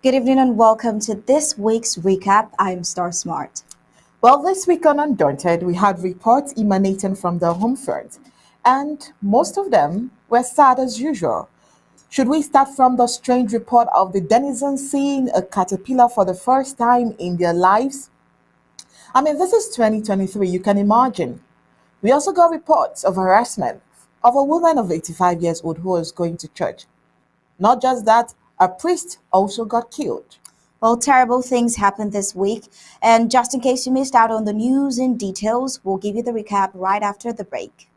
Good evening and welcome to this week's recap. I'm Star Smart. Well, this week on Undaunted, we had reports emanating from the home front, and most of them were sad as usual. Should we start from the strange report of the denizens seeing a caterpillar for the first time in their lives? I mean, this is 2023, you can imagine. We also got reports of harassment of a woman of 85 years old who was going to church. Not just that, a priest also got killed. Well, terrible things happened this week. And just in case you missed out on the news and details, we'll give you the recap right after the break.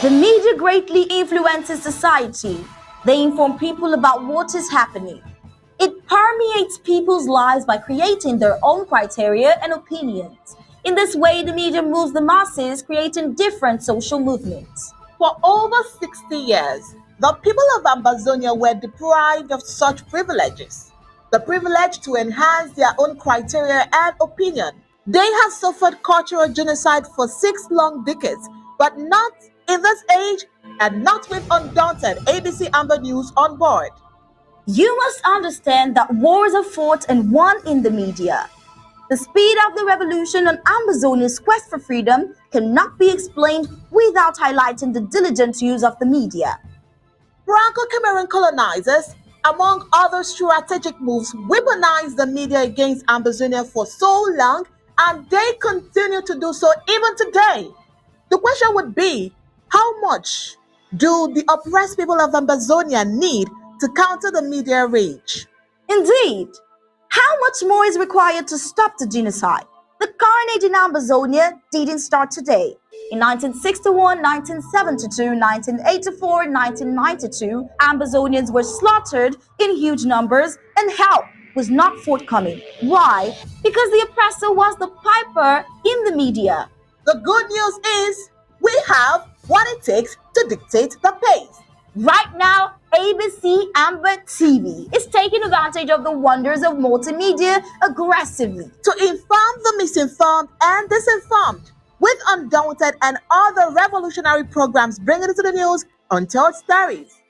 The media greatly influences society. They inform people about what is happening. It permeates people's lives by creating their own criteria and opinions. In this way, the media moves the masses, creating different social movements. For over 60 years, the people of Ambazonia were deprived of such privileges. The privilege to enhance their own criteria and opinion. They have suffered cultural genocide for 6 long decades, but not in this age and not with Undaunted ABC Amba News on board. You must understand that wars are fought and won in the media. The speed of the revolution on Ambazonia's quest for freedom cannot be explained without highlighting the diligent use of the media. Franco-Cameroon colonizers, among other strategic moves, weaponized the media against Ambazonia for so long, and they continue to do so even today. The question would be, how much do the oppressed people of Ambazonia need to counter the media rage? Indeed, how much more is required to stop the genocide? The carnage in Ambazonia didn't start today. In 1961, 1972, 1984, 1992, Ambazonians were slaughtered in huge numbers and help was not forthcoming. Why? Because the oppressor was the piper in the media. The good news is we have what it takes to dictate the pace. Right now, ABC Amba TV is taking advantage of the wonders of multimedia aggressively to inform the misinformed and disinformed with Undaunted and other revolutionary programs bringing it to the news untold stories.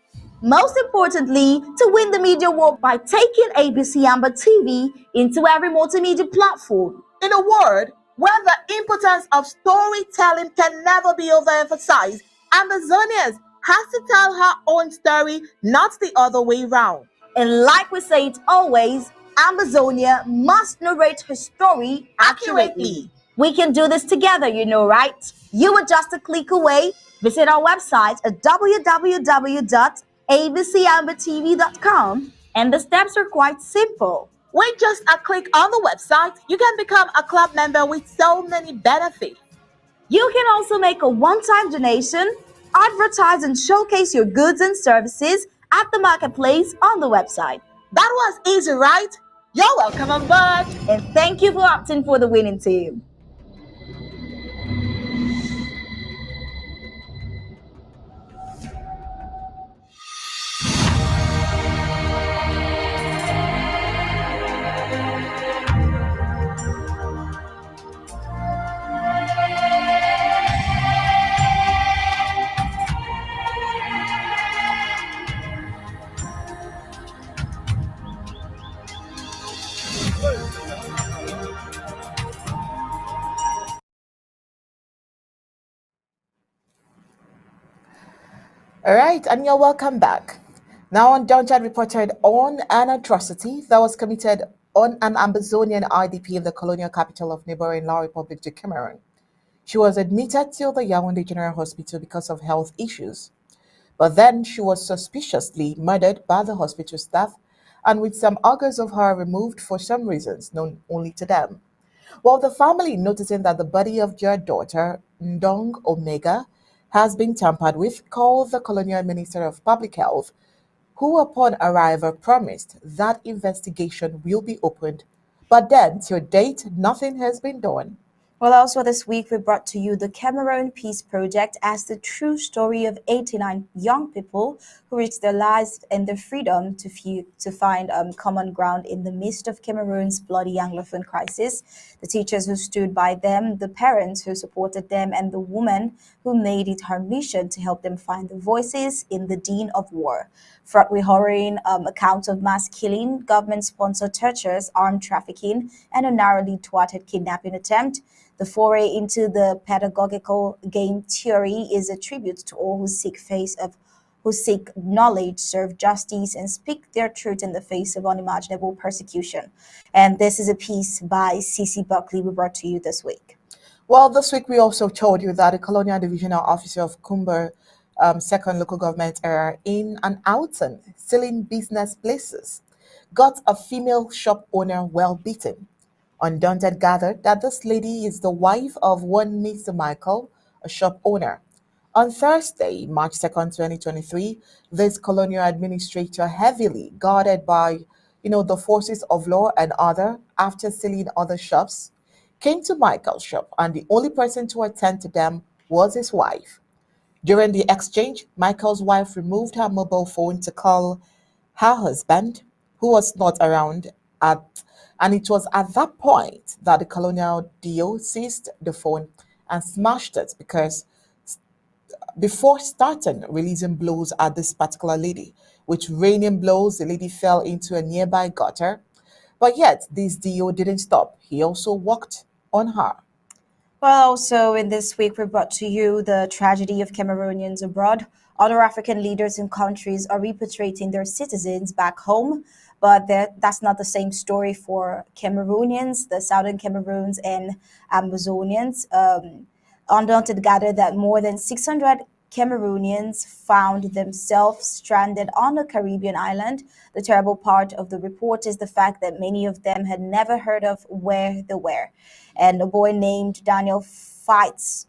Most importantly, to win the media war by taking ABC Amba TV into every multimedia platform. In a word, where the importance of storytelling can never be overemphasized, Ambazonians has to tell her own story, not the other way round. And like we say it always, Ambazonia must narrate her story accurately. We can do this together, right? You are just a click away. Visit our website at www.abcambertv.com, and the steps are quite simple. With just a click on the website, you can become a club member with so many benefits. You can also make a one-time donation, advertise and showcase your goods and services at the marketplace on the website. That was easy, right? You're welcome on board. And thank you for opting for the winning team. All right, and you're welcome back. Now, Undaunted reported on an atrocity that was committed on an Ambazonian IDP in the colonial capital of neighboring La Republic de Cameroon. She was admitted to the Yaoundé General Hospital because of health issues, but then she was suspiciously murdered by the hospital staff and with some organs of her removed for some reasons known only to them. While the family, noticing that the body of their daughter, Ndong Omega, has been tampered with, called the colonial minister of public health, who upon arrival promised that investigation will be opened. But then, to date, nothing has been done. Well, also this week we brought to you the Cameroon Peace Project as the true story of 89 young people who risked their lives and their freedom to find common ground in the midst of Cameroon's bloody Anglophone crisis. The teachers who stood by them, the parents who supported them, and the woman who made it her mission to help them find their voices in the din of war. Fraught with harrowing accounts of mass killing, government-sponsored tortures, armed trafficking, and a narrowly thwarted kidnapping attempt, the foray into the pedagogical game theory is a tribute to all who seek knowledge, serve justice, and speak their truth in the face of unimaginable persecution. And this is a piece by C.C. Buckley we brought to you this week. Well, this week we also told you that the Colonial Divisional Officer of Kumber Second Local Government Area in an outing selling business places got a female shop owner well beaten. Undaunted gathered that this lady is the wife of one Mr. Michael, a shop owner. On Thursday, March 2nd, 2023, this colonial administrator, heavily guarded by, the forces of law and other, after selling other shops, came to Michael's shop, and the only person to attend to them was his wife. During the exchange, Michael's wife removed her mobile phone to call her husband, who was not around and it was at that point that the colonial DO seized the phone and smashed it because before starting releasing blows at this particular lady, which raining blows, the lady fell into a nearby gutter. But yet, this DO didn't stop. He also walked on her. Well, also in this week, we brought to you the tragedy of Cameroonians abroad. Other African leaders in countries are repatriating their citizens back home, but that's not the same story for Cameroonians, the Southern Cameroons and Amazonians. Undaunted gathered that more than 600 Cameroonians found themselves stranded on a Caribbean island. The terrible part of the report is the fact that many of them had never heard of where they were. And a boy named Daniel fights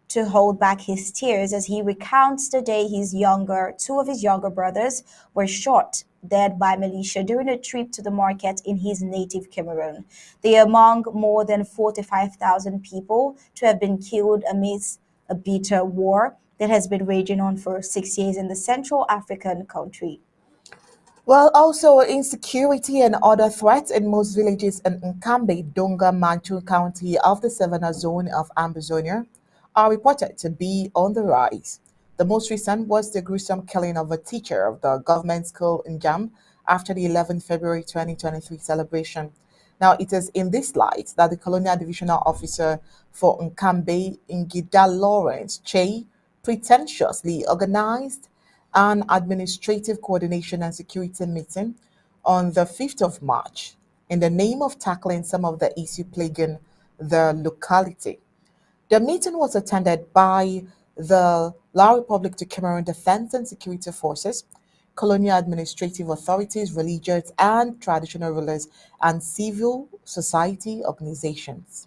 to hold back his tears as he recounts the day two of his younger brothers were shot dead by militia during a trip to the market in his native Cameroon. They are among more than 45,000 people to have been killed amidst a bitter war that has been raging on for 6 years in the Central African country. Well, also insecurity and other threats in most villages in Nkambe, Donga, Manchu County of the Savannah Zone of Ambazonia are reported to be on the rise. The most recent was the gruesome killing of a teacher of the government school in Jam after the 11th February 2023 celebration. Now, it is in this light that the Colonial Divisional Officer for Nkambe, Ngida Lawrence Che, pretentiously organized an administrative coordination and security meeting on the 5th of March in the name of tackling some of the issue plaguing the locality. The meeting was attended by the La Republic de Cameroon Defense and Security Forces, colonial administrative authorities, religious and traditional rulers, and civil society organizations.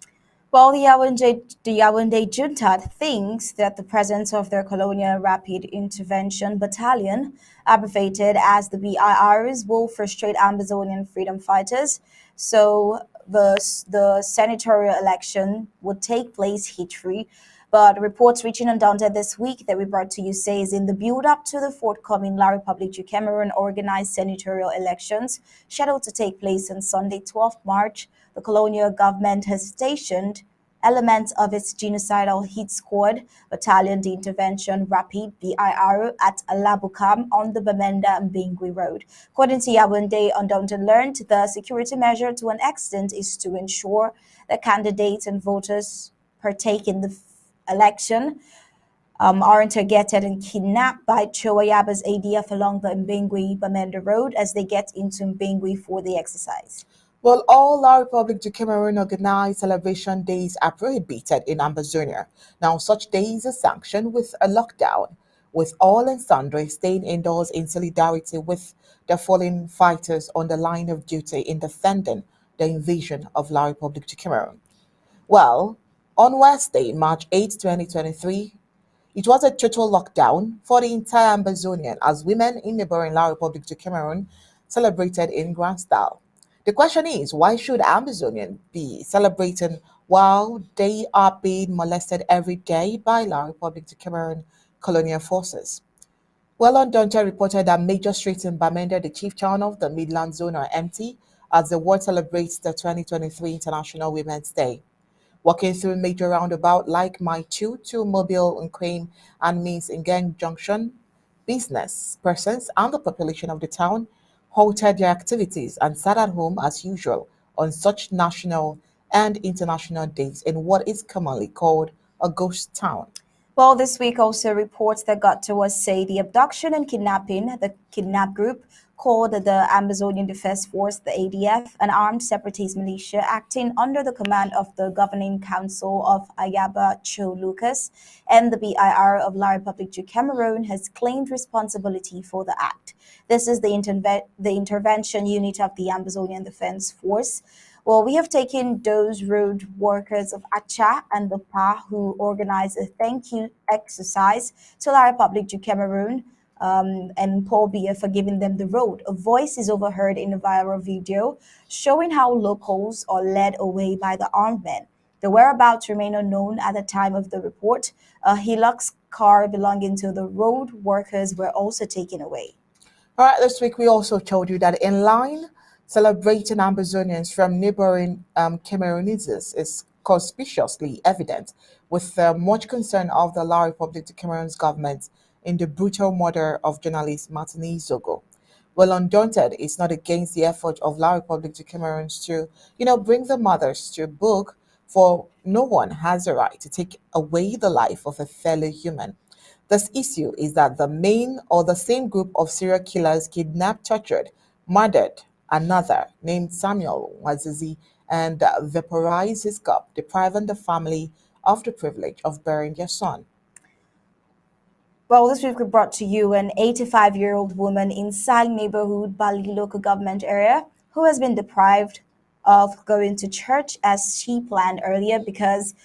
Well, the Yaoundé junta thinks that the presence of their colonial rapid intervention battalion, abbreviated as the BIRs, will frustrate Amazonian freedom fighters. So the senatorial election would take place heat-free. But reports reaching Undaunted this week that we brought to you says in the build-up to the forthcoming La République du Cameroon organized senatorial elections scheduled to take place on Sunday, 12th March, the colonial government has stationed elements of its genocidal hit squad battalion, the intervention rapid BIR at Alabukam on the Bamenda and Bingui Road. According to Yaoundé, Undaunted learned the security measure to an extent is to ensure that candidates and voters partake in the election aren't targeted and kidnapped by Chowayaba's ADF along the Mbengui Bamenda Road as they get into Mbengui for the exercise. Well, all La Republic de Cameroon organized celebration days are prohibited in Ambazonia. Now, such days are sanctioned with a lockdown, with all and sundry staying indoors in solidarity with the fallen fighters on the line of duty in defending the invasion of La Republic de Cameroon. Well, on Wednesday, March 8, 2023, it was a total lockdown for the entire Amazonian as women in neighboring La Republic de Cameroon celebrated in grand style. The question is, why should Amazonians be celebrating while they are being molested every day by La Republic de Cameroon colonial forces? Well, Undaunted reported that major streets in Bamenda, the chief town of the Midland Zone, are empty as the world celebrates the 2023 International Women's Day. Walking through major roundabout like my 2 Mobile and Crane and means in Gang Junction, business persons and the population of the town halted their activities and sat at home as usual on such national and international days in what is commonly called a ghost town. Well, this week also reports that got to us say the abduction and kidnapping, the kidnap group called the Amazonian Defense Force, the ADF, an armed separatist militia acting under the command of the Governing Council of Ayaba Cho Lucas and the BIR of La Republique du Cameroon, has claimed responsibility for the act. This is the intervention unit of the Amazonian Defense Force. Well, we have taken those road workers of Acha and the PA who organized a thank you exercise to La Republique du Cameroon and Paul Biya for giving them the road. A voice is overheard in a viral video showing how locals are led away by the armed men. The whereabouts remain unknown at the time of the report. A Hilux car belonging to the road workers were also taken away. All right, this week we also told you that in line celebrating Amazonians from neighboring Cameroonese is conspicuously evident, with much concern of the La Republique de Cameroon's government in the brutal murder of journalist Martini Zogo. Well, Undaunted is not against the effort of La Republique de Cameroon to, bring the mothers to book, for no one has a right to take away the life of a fellow human. This issue is that the main or the same group of serial killers kidnapped, tortured, murdered another named Samuel Wazizi and vaporized his cup, depriving the family of the privilege of burying their son. Well, this week we brought to you an 85-year-old woman in Sang neighborhood, Bali local government area, who has been deprived of going to church as she planned earlier because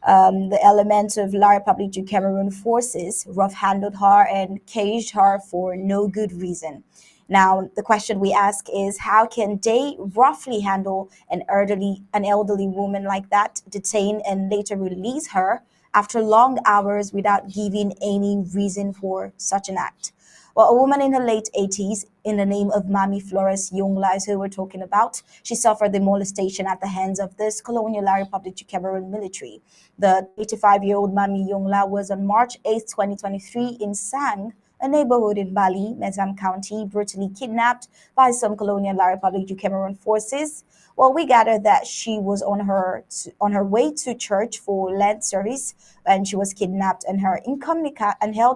the elements of La Republique du Cameroon forces rough-handled her and caged her for no good reason. Now, the question we ask is how can they roughly handle an elderly woman like that, detain and later release her after long hours without giving any reason for such an act? Well, a woman in her late 80s, in the name of Mami Flores Yongla, is who we're talking about. She suffered the molestation at the hands of this colonial La Republique du Cameroon military. The 85-year-old Mami Yongla was on March 8, 2023, in Sang, a neighborhood in Bali, Mezam County, brutally kidnapped by some colonial La Republique du Cameroon forces. Well, we gathered that she was on her way to church for Lent service, and she was kidnapped and held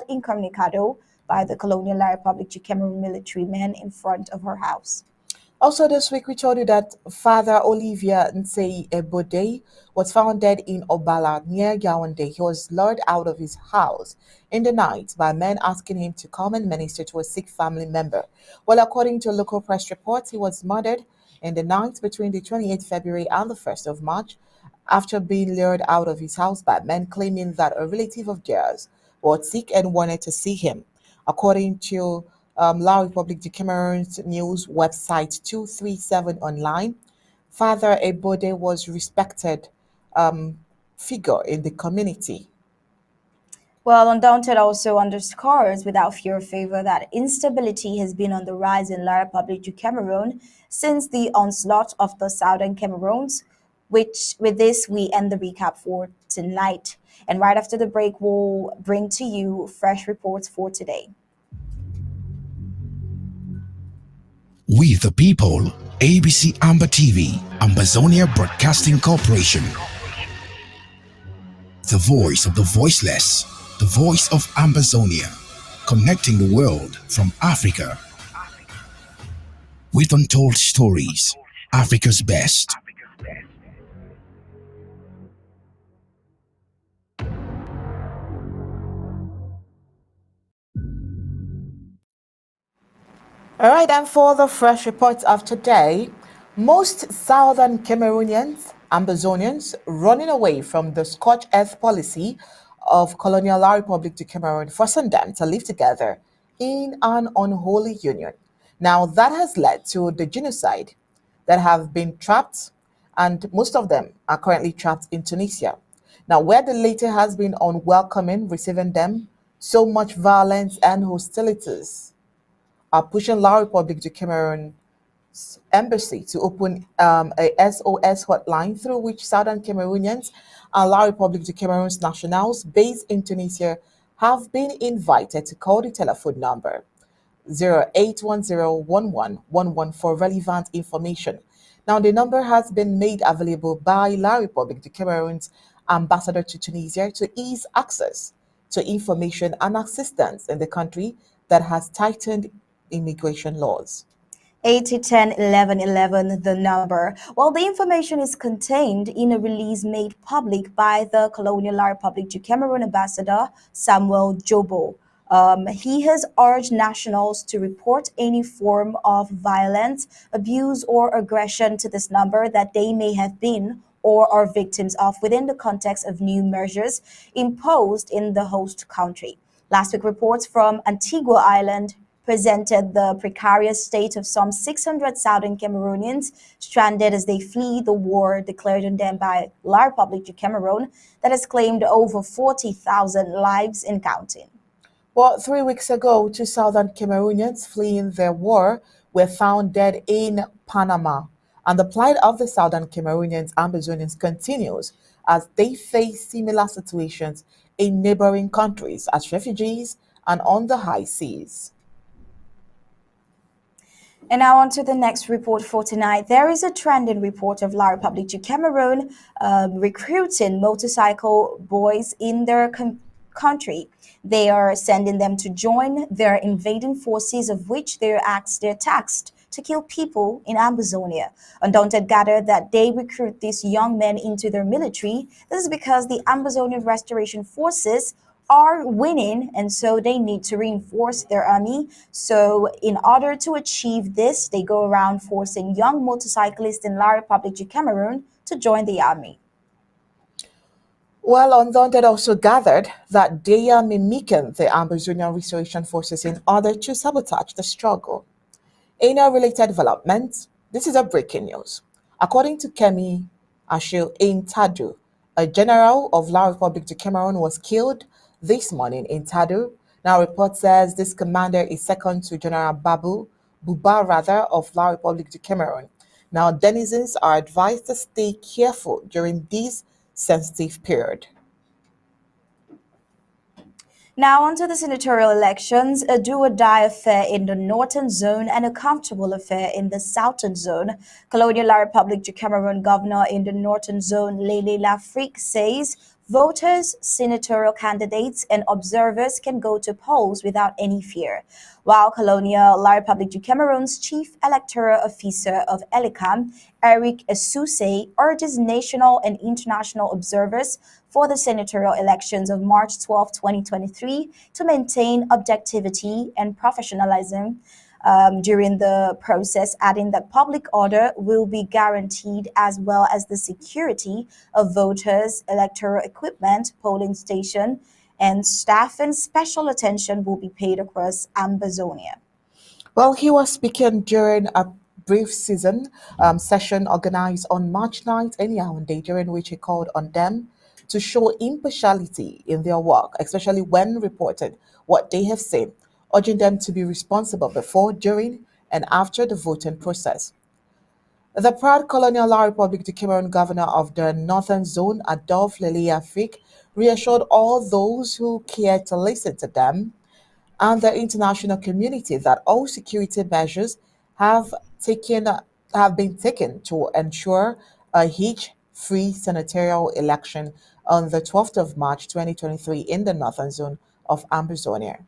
incommunicado by the colonial La Republique du Cameroon military men in front of her house. Also, this week we told you that Father Olivia Nsei Ebode was found dead in Obala near Yaoundé. He was lured out of his house in the night by men asking him to come and minister to a sick family member. Well, according to local press reports, he was murdered in the night between the 28th February and the 1st of March after being lured out of his house by men claiming that a relative of theirs was sick and wanted to see him. According to La Republique du Cameroon's news website 237 Online, Father Ebode was respected figure in the community. Well, Undaunted also underscores without fear or favor that instability has been on the rise in La Republique du Cameroon since the onslaught of the southern Cameroons, which with this we end the recap for tonight. And right after the break, we'll bring to you fresh reports for today. We the people, ABC Amba TV, Ambazonia Broadcasting Corporation. The voice of the voiceless, the voice of Ambazonia, connecting the world from Africa with untold stories, Africa's best. All right, and for the fresh reports of today, most southern Cameroonians, Ambazonians, running away from the scorched earth policy of colonial La Republique du Cameroon, forcing them to live together in an unholy union. Now, that has led to the genocide that have been trapped, and most of them are currently trapped in Tunisia. Now, where the latter has been unwelcoming, receiving them, so much violence and hostilities are pushing La Republique du Cameroon's embassy to open a SOS hotline through which Southern Cameroonians and La Republique du Cameroon's nationals based in Tunisia have been invited to call the telephone number 08101111 for relevant information. Now, the number has been made available by La Republique du Cameroon's ambassador to Tunisia to ease access to information and assistance in the country that has tightened immigration laws. 8010 1111, the number. Well, the information is contained in a release made public by the Colonial La Republique du Cameroon ambassador Samuel Jobo. He has urged nationals to report any form of violence, abuse, or aggression to this number that they may have been or are victims of within the context of new measures imposed in the host country. Last week, reports from Antigua Island presented the precarious state of some 600 Southern Cameroonians stranded as they flee the war declared on them by La Republique du Cameroon that has claimed over 40,000 lives and counting. Well, 3 weeks ago, two Southern Cameroonians fleeing their war were found dead in Panama. And the plight of the Southern Cameroonians and Ambazonians continues as they face similar situations in neighboring countries as refugees and on the high seas. And now on to the next report for tonight. There is a trending report of La Republique du Cameroon recruiting motorcycle boys in their country. They are sending them to join their invading forces, of which they're taxed to kill people in Amazonia. Undaunted gathered that they recruit these young men into their military. This is because the Amazonian Restoration Forces are winning, and so they need to reinforce their army. So in order to achieve this, they go around forcing young motorcyclists in La Republique du Cameroon to join the army. Well, Undaunted also gathered that they are mimicking the Amazonian Restoration Forces in order to sabotage the struggle. In a related development, this is a breaking news. According to Kemi Ashil in Tadu, a general of La Republique du Cameroon was killed this morning in Tadu. Now, report says this commander is second to General Buba rather of La Republique du Cameroon. Now, denizens are advised to stay careful during this sensitive period. Now, onto the senatorial elections, a do or die affair in the northern zone and a comfortable affair in the southern zone. Colonial La Republique du Cameroon governor in the northern zone, Lele Lafrique, says Voters, senatorial candidates, and observers can go to polls without any fear, while Colonial La Republique du Cameroon's chief electoral officer of ELECAM, Eric Essousay, urges national and international observers for the senatorial elections of March 12, 2023 to maintain objectivity and professionalism during the process, adding that public order will be guaranteed as well as the security of voters, electoral equipment, polling station, and staff, and special attention will be paid across Ambazonia. Well, he was speaking during a brief season session organized on March 9th in Yaoundé, during which he called on them to show impartiality in their work, especially when reported what they have seen, urging them to be responsible before, during, and after the voting process. The proud colonial La Republique du Cameroon governor of the Northern Zone, Adolphe Lely Afrique, reassured all those who cared to listen to them and the international community that all security measures have taken have been taken to ensure a hitch-free senatorial election on the 12th of March 2023 in the northern zone of Ambazonia.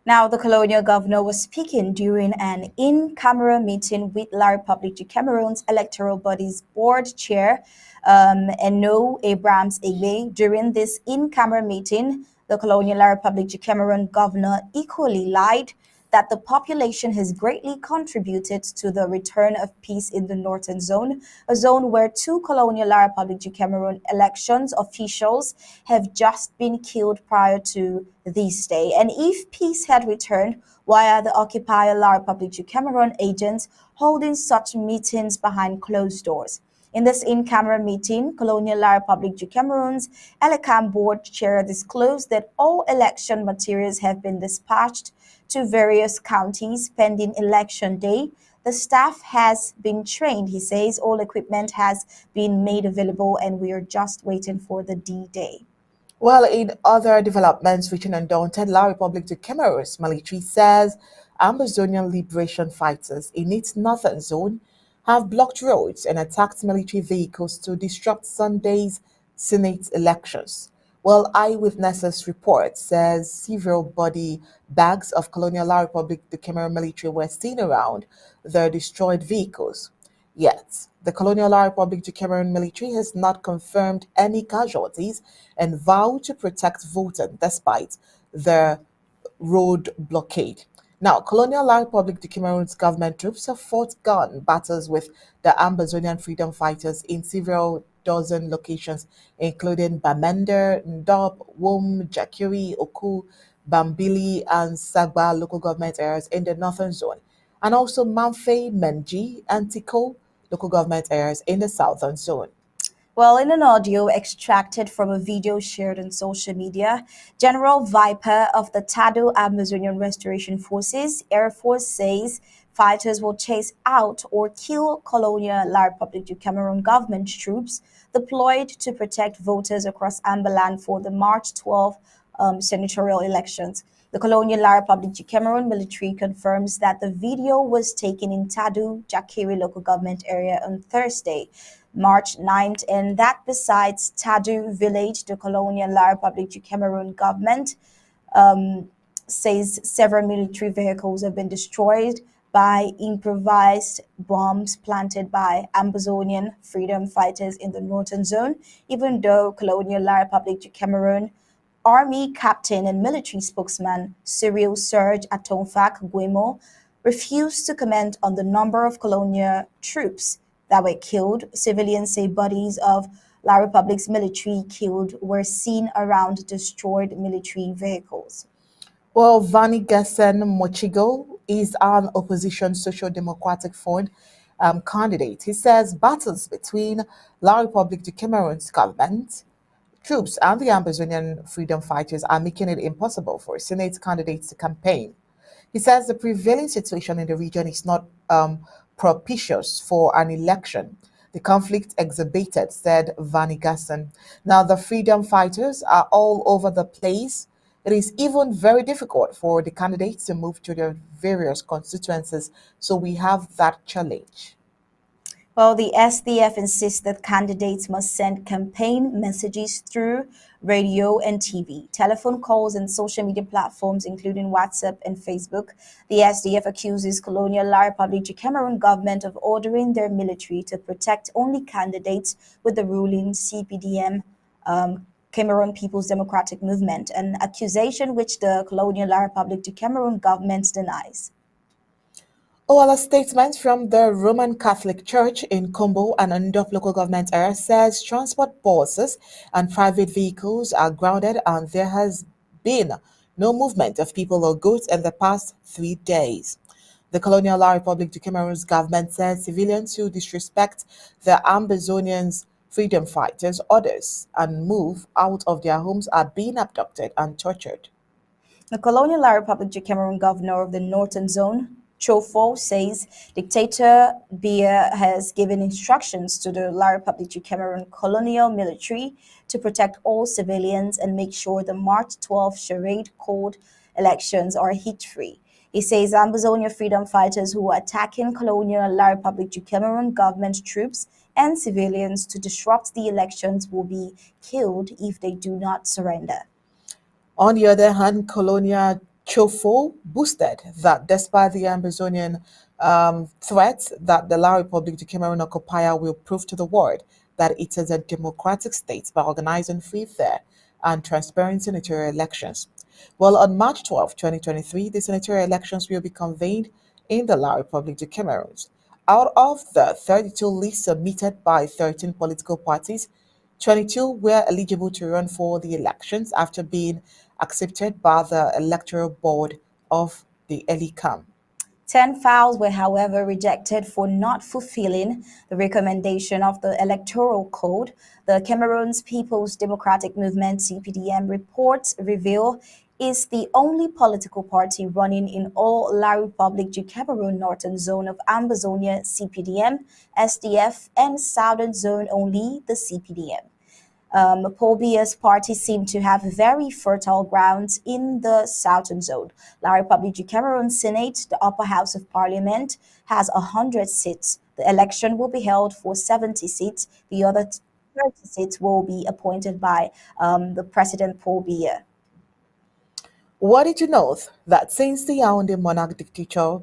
Now, the colonial governor was speaking during an in-camera meeting with La Republique du Cameroon's electoral body's board chair, Eno Abrams Egbe. During this in-camera meeting, the colonial La Republique du Cameroon governor equally lied that the population has greatly contributed to the return of peace in the northern zone, a zone where two colonial La Republique du Cameroon elections officials have just been killed prior to this day. And if peace had returned, why are the occupier La Republique du Cameroon agents holding such meetings behind closed doors? In this in-camera meeting, Colonial La Republique du Cameroon's ELECAM board chair disclosed that all election materials have been dispatched to various counties pending election day. The staff has been trained, he says. All equipment has been made available, and we are just waiting for the D-Day. Well, in other developments reaching Undaunted, La Republique du Cameroon's military says Ambazonian liberation fighters in its northern zone have blocked roads and attacked military vehicles to disrupt Sunday's Senate elections. Well, eyewitnesses report says several body bags of Colonial La Republique du Cameroon military were seen around the destroyed vehicles. Yet, the Colonial La Republique du Cameroon military has not confirmed any casualties and vowed to protect voters despite the road blockade. Now, Colonial La Republique du Cameroon's government troops have fought gun battles with the Ambazonian freedom fighters in several dozen locations, including Bamenda, Ndop, Wom, Jakiri, Oku, Bambili, and Sagba local government areas in the northern zone, and also Manfei, Menji, and Tiko local government areas in the southern zone. Well, in an audio extracted from a video shared on social media, General Viper of the Tado Amazonian Restoration Forces Air Force says fighters will chase out or kill Colonial La Republique du Cameroon government troops deployed to protect voters across Ambaland for the March 12 senatorial elections. The Colonial La Republique du Cameroon military confirms that the video was taken in Tadu, Jakiri local government area on Thursday, March 9th, and that besides Tadu village, the Colonial La Republique du Cameroon government says several military vehicles have been destroyed by improvised bombs planted by Ambazonian freedom fighters in the northern zone, even though Colonial La Republique du Cameroon Army captain and military spokesman Cyril Serge Atonfak Guemo refused to comment on the number of colonial troops that were killed. Civilians say bodies of La Republic's military killed were seen around destroyed military vehicles. Well, Vani Gessen Mochigo is an opposition Social Democratic Front candidate. He says battles between La Republique du Cameroon's government troops and the Amazonian freedom fighters are making it impossible for Senate candidates to campaign. He says the prevailing situation in the region is not propitious for an election. The conflict exacerbated, said Vanigasan. Now, the freedom fighters are all over the place. It is even very difficult for the candidates to move to their various constituencies, so we have that challenge. Well, the SDF insists that candidates must send campaign messages through radio and TV, telephone calls, and social media platforms, including WhatsApp and Facebook. The SDF accuses colonial La Republic du Cameroon government of ordering their military to protect only candidates with the ruling CPDM, Cameroon People's Democratic Movement, an accusation which the colonial La Republic du Cameroon government denies. Well, a statement from the Roman Catholic Church in Combo and Ndop local government area says transport buses and private vehicles are grounded and there has been no movement of people or goods in the past 3 days. The colonial La Republic du Cameroon's government says civilians who disrespect the Ambazonians' freedom fighters' orders and move out of their homes are being abducted and tortured. The colonial La Republic du Cameroon governor of the Northern Zone, Chofo, says dictator Biya has given instructions to the La Republic du Cameroon colonial military to protect all civilians and make sure the March 12 charade called elections are heat-free. He says Ambazonia freedom fighters who are attacking colonial La Republic du Cameroon government troops and civilians to disrupt the elections will be killed if they do not surrender. On the other hand, Colonia Chofo boosted that despite the Amazonian threat that the La Republic du Cameroon occupier will prove to the world that it is a democratic state by organizing free, fair, and transparent senatorial elections. Well, on March 12, 2023, the senatorial elections will be convened in the La Republic du Cameroon. Out of the 32 lists submitted by 13 political parties, 22 were eligible to run for the elections after being accepted by the Electoral Board of the ELICAM. 10 files were, however, rejected for not fulfilling the recommendation of the Electoral Code. The Cameroon's People's Democratic Movement (CPDM) reports reveal is the only political party running in all La Republic du Cameroon Northern Zone of Ambazonia (CPDM), SDF, and Southern Zone only the CPDM. Paul Biya's party seemed to have very fertile grounds in the southern zone. La Republic du Cameroon Senate, the upper house of parliament, has 100 seats. The election will be held for 70 seats. The other 30 seats will be appointed by the President Paul Biya. What did you know that since the Yaoundé monarch dictator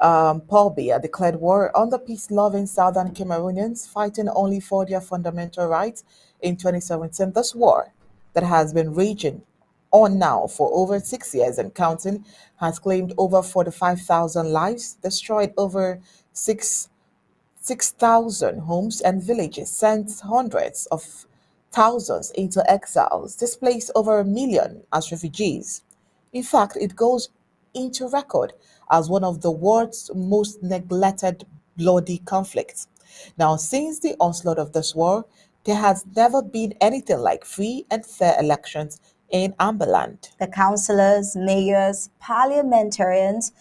Paul Biya declared war on the peace-loving southern Cameroonians fighting only for their fundamental rights in 2017, this war that has been raging on now for over 6 years and counting has claimed over 45,000 lives, destroyed over 6,000 homes and villages, sent hundreds of thousands into exiles, displaced over a million as refugees. In fact, it goes into record as one of the world's most neglected bloody conflicts. Now, since the onslaught of this war, there has never been anything like free and fair elections in Amberland. The councillors, mayors, parliamentarians,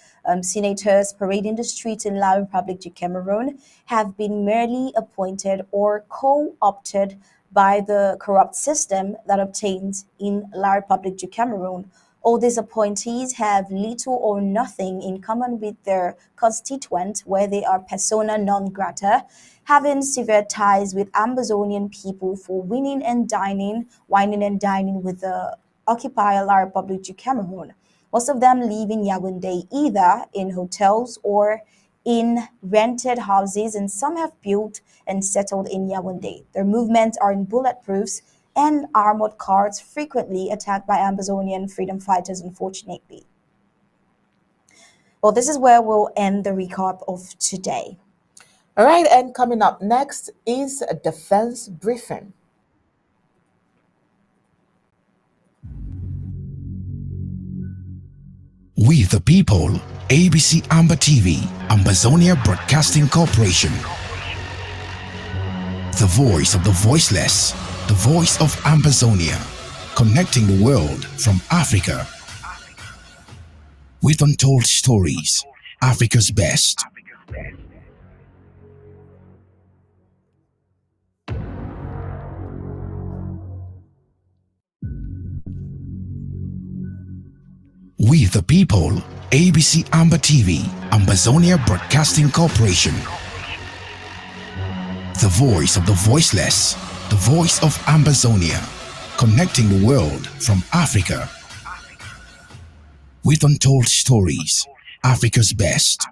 senators parading the streets in La Republic du Cameroon have been merely appointed or co-opted by the corrupt system that obtains in La Republic du Cameroon. All these appointees have little or nothing in common with their constituent, where they are persona non grata, having severe ties with Ambazonian people for wining and dining with the occupier La Republic du Cameroon. Most of them live in Yaoundé, either in hotels or in rented houses, and some have built and settled in Yaoundé. Their movements are in bulletproofs and armored cars, frequently attacked by Ambazonian freedom fighters, unfortunately. Well, this is where we'll end the recap of today. All right, and coming up next is a defense briefing. We the people, ABC Amba TV, Ambazonia Broadcasting Corporation. The voice of the voiceless, the voice of Ambazonia, connecting the world from Africa. With untold stories, Africa's best. We the people, ABC Amba TV, Ambazonia Broadcasting Corporation. The voice of the voiceless, the voice of Ambazonia, connecting the world from Africa with untold stories, Africa's best.